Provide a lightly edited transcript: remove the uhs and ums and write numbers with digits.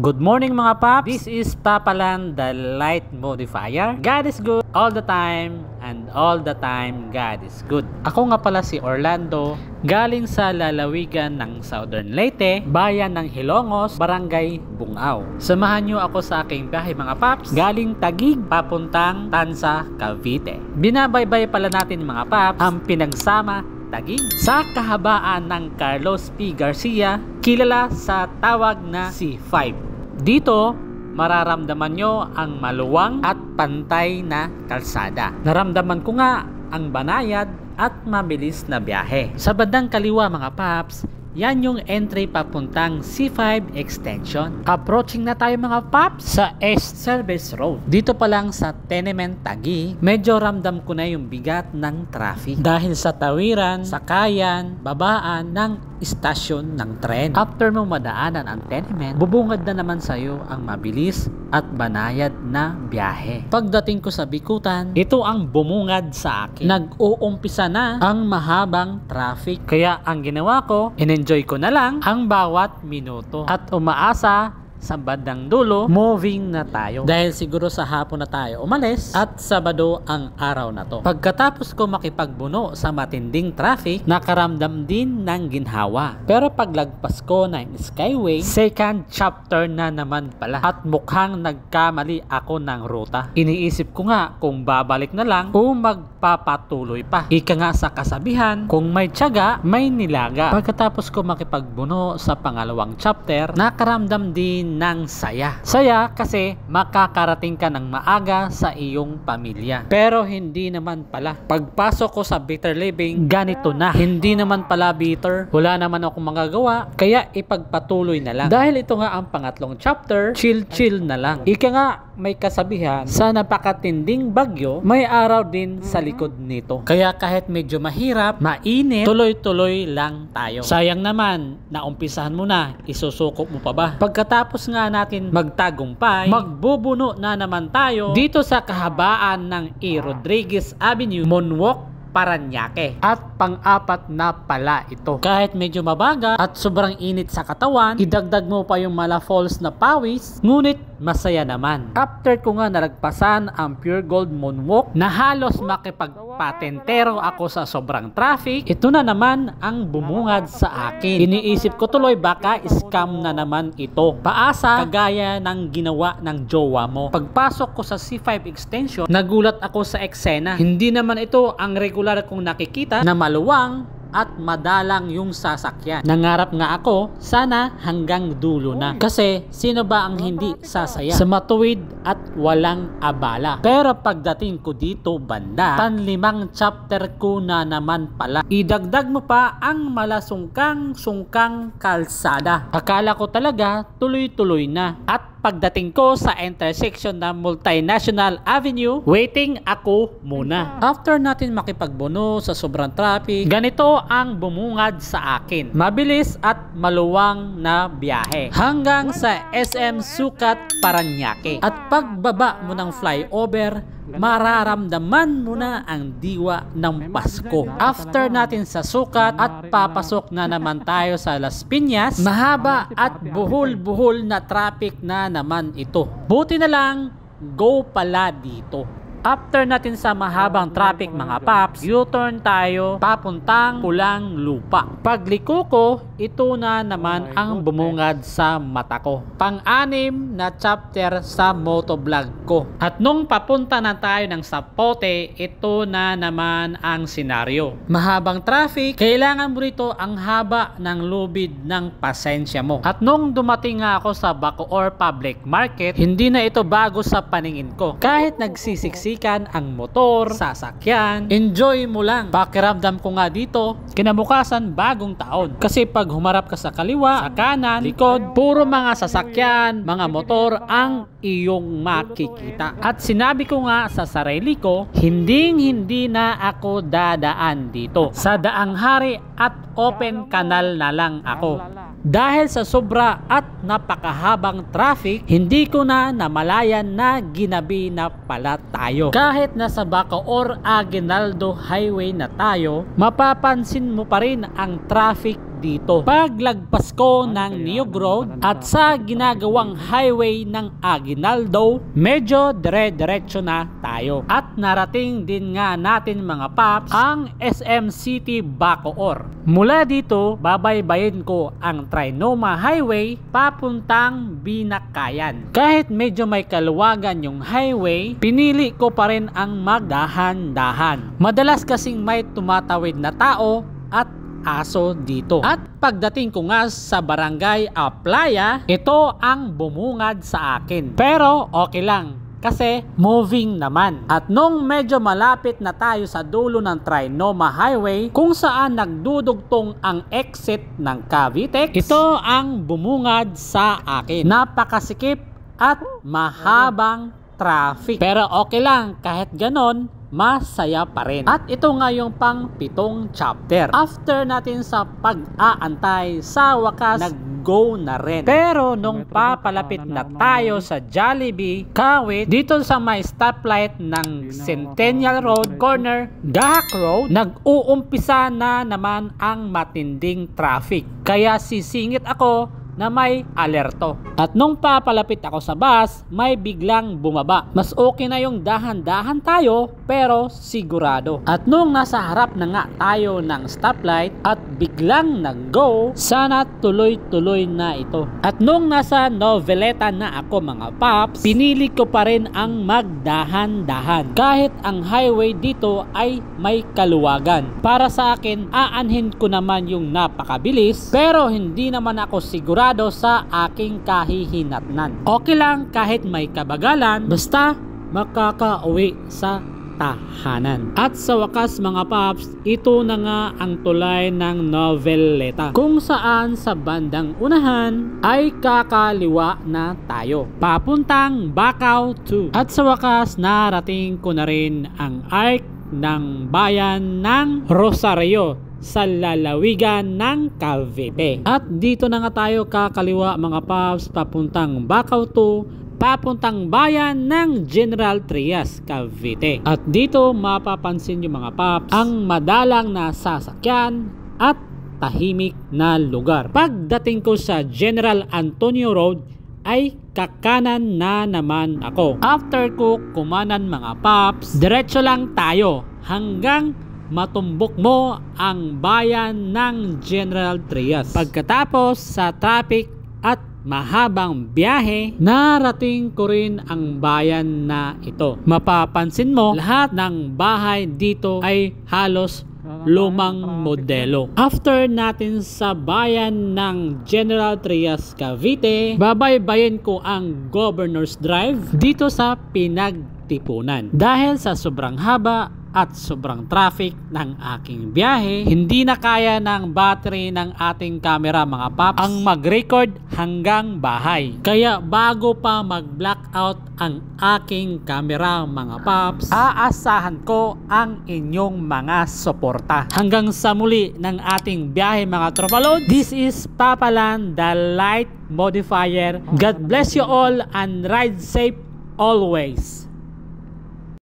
Good morning mga paps! This is Papalan, the light modifier. God is good all the time and all the time God is good. Ako nga pala si Orlando, galing sa lalawigan ng Southern Leyte, bayan ng Hilongos, Barangay Bungao. Samahan nyo ako sa aking biyahe mga paps, galing Taguig papuntang Tansa, Cavite. Binabaybay pala natin mga paps ang pinagsama Taguig sa kahabaan ng Carlos P. Garcia, kilala sa tawag na C5. Dito, mararamdaman nyo ang maluwang at pantay na kalsada. Naramdaman ko nga ang banayad at mabilis na biyahe. Sa bandang kaliwa mga paps, yan yung entry papuntang C5 extension. Approaching na tayo mga paps sa East Service Road. Dito pa lang sa Tenement Taguig, medyo ramdam ko na yung bigat ng traffic. Dahil sa tawiran, sakayan, babaan ng istasyon ng tren. After mo madaanan ang tenement, bubungad na naman sa'yo ang mabilis at banayad na biyahe. Pagdating ko sa Bikutan, ito ang bumungad sa akin. Nag-uumpisa na ang mahabang traffic. Kaya ang ginawa ko, in-enjoy ko na lang ang bawat minuto. At umaasa sa bandang dulo, moving na tayo. Dahil siguro sa hapon na tayo umalis at Sabado ang araw na to. Pagkatapos ko makipagbuno sa matinding traffic, nakaramdam din ng ginhawa. Pero paglagpas ko ng Skyway, second chapter na naman pala. At mukhang nagkamali ako ng ruta. Iniisip ko nga kung babalik na lang o magpapatuloy pa. Ika nga sa kasabihan, kung may tiyaga, may nilaga. Pagkatapos ko makipagbuno sa pangalawang chapter, nakaramdam din ng saya. Saya kasi makakarating ka ng maaga sa iyong pamilya. Pero hindi naman pala. Pagpasok ko sa bitter living, ganito na. Hindi naman pala bitter. Wala naman akong magagawa, kaya ipagpatuloy na lang. Dahil ito nga ang pangatlong chapter, chill na lang. Ika nga may kasabihan, sa napakatinding bagyo, may araw din sa likod nito. Kaya kahit medyo mahirap, mainit, tuloy-tuloy lang tayo. Sayang naman, naumpisahan mo na, isusukop mo pa ba? Pagkatapos nga natin magtagumpay, magbubuno na naman tayo dito sa kahabaan ng E. Rodriguez Avenue, Monwalk, Paranaque. At pang-apat na pala ito. Kahit medyo mabaga at sobrang init sa katawan, idagdag mo pa yung mala falls na pawis, ngunit masaya naman. After ko nga nalagpasan ang Pure Gold Moonwalk na halos makipagpatentero ako sa sobrang traffic, ito na naman ang bumungad sa akin. Iniisip ko tuloy baka scam na naman ito. Paasa kagaya ng ginawa ng jowa mo. Pagpasok ko sa C5 extension, nagulat ako sa eksena. Hindi naman ito ang regular kong nakikita na maluwang at madalang yung sasakyan. Nangarap nga ako, sana hanggang dulo na. Kasi sino ba ang hindi sasaya sa matuwid at walang abala? Pero pagdating ko dito banda, panlimang chapter ko na naman pala. Idagdag mo pa ang malasungkang kalsada. Akala ko talaga tuloy-tuloy na. At pagdating ko sa intersection ng Multinational Avenue, waiting ako muna. After natin makipagbuno sa sobrang traffic, ganito ang bumungad sa akin. Mabilis at maluwang na biyahe hanggang sa SM Sukat, Paranaque. At pagbaba mo ng flyover, mararamdaman mo na ang diwa ng Pasko. After natin sa Sukat at papasok na naman tayo sa Las Piñas, mahaba at buhol-buhol na traffic na naman ito. Buti na lang, go pala dito. After natin sa mahabang traffic mga paps, U-turn tayo papuntang Pulang Lupa. Pagliko ko, ito na naman ang bumungad sa mata ko. Pang-anim na chapter sa motovlog ko. At nung papunta na tayo ng Sapote, ito na naman ang senaryo. Mahabang traffic, kailangan mo rito ang haba ng lubid ng pasensya mo. At nung dumating nga ako sa Bacoor Public Market, hindi na ito bago sa paningin ko. Kahit nagsisiksik ang motor, sasakyan, enjoy mo lang. Pakiramdam ko nga dito, kinabukasan bagong taon. Kasi pag humarap ka sa kaliwa, sa kanan, likod, puro mga sasakyan, mga motor ang iyong makikita. At sinabi ko nga sa sarili ko, hindi na ako dadaan dito. Sa Daang Hari at open canal na lang ako. Dahil sa sobra at napakahabang traffic, hindi ko na namalayan na ginabi na pala tayo. Kahit nasa Bacoor Aguinaldo Highway na tayo, mapapansin mo pa rin ang traffic dito. Paglagpas ko ng Niyog Road at sa ginagawang highway ng Aguinaldo, medyo dire-diretso na tayo. At narating din nga natin mga paps ang SM City Bacoor. Mula dito, babaybayin ko ang Trinoma Highway papuntang Binakayan. Kahit medyo may kaluwagan yung highway, pinili ko pa rin ang magdahan-dahan. Madalas kasing may tumatawid na tao at aso dito. At pagdating ko nga sa Barangay Aplaya, ito ang bumungad sa akin. Pero okay lang, kasi moving naman. At nung medyo malapit na tayo sa dulo ng Trinoma Highway, kung saan nagdudugtong ang exit ng Cavitex, ito ang bumungad sa akin. Napakasikip at mahabang traffic. Pero okay lang, kahit ganon, masaya pa rin. At ito nga yung pang-7 chapter. After natin sa pag-aantay, sa wakas, nag-go na rin. Pero nung papalapit na tayo sa Jollibee, Kawit, dito sa may stoplight ng Centennial Road, corner Gahak Road, nag-uumpisa na naman ang matinding traffic. Kaya sisingit ako na may alerto. At nung papalapit ako sa bus, may biglang bumaba. Mas okay na yung dahan-dahan tayo, pero sigurado. At nung nasa harap na nga tayo ng stoplight at biglang nag-go, sana tuloy-tuloy na ito. At nung nasa Noveleta na ako mga paps, pinili ko pa rin ang magdahan-dahan. Kahit ang highway dito ay may kaluwagan. Para sa akin, aanhin ko naman yung napakabilis, pero hindi naman ako sigurado sa aking kahihinatnan. Okay lang kahit may kabagalan, basta makakauwi sa tahanan. At sa wakas mga paps, ito na nga ang tulay ng Noveleta, kung saan sa bandang unahan ay kakaliwa na tayo papuntang Bacau 2. At sa wakas, narating ko na rin ang arc ng bayan ng Rosario sa lalawigan ng Cavite. At dito na nga tayo kakaliwa mga paps, papuntang Bacau 2, papuntang bayan ng General Trias, Cavite. At dito mapapansin nyo mga paps ang madalang na sasakyan at tahimik na lugar. Pagdating ko sa General Antonio Road ay kakanan na naman ako. After ko kumanan mga paps, diretso lang tayo hanggang matumbok mo ang bayan ng General Trias. Pagkatapos sa traffic at mahabang biyahe, narating ko rin ang bayan na ito. Mapapansin mo, lahat ng bahay dito ay halos lumang modelo. After natin sa bayan ng General Trias, Cavite, babaybayin ko ang Governor's Drive dito sa Pinagtipunan. Dahil sa sobrang haba at sobrang traffic ng aking biyahe, hindi na kaya ng battery ng ating camera mga paps ang mag-record hanggang bahay. Kaya bago pa mag-blackout ang aking camera mga paps, aasahan ko ang inyong mga suporta. Hanggang sa muli ng ating biyahe mga tropalod, this is Papalan, the light modifier. God bless you all and ride safe always.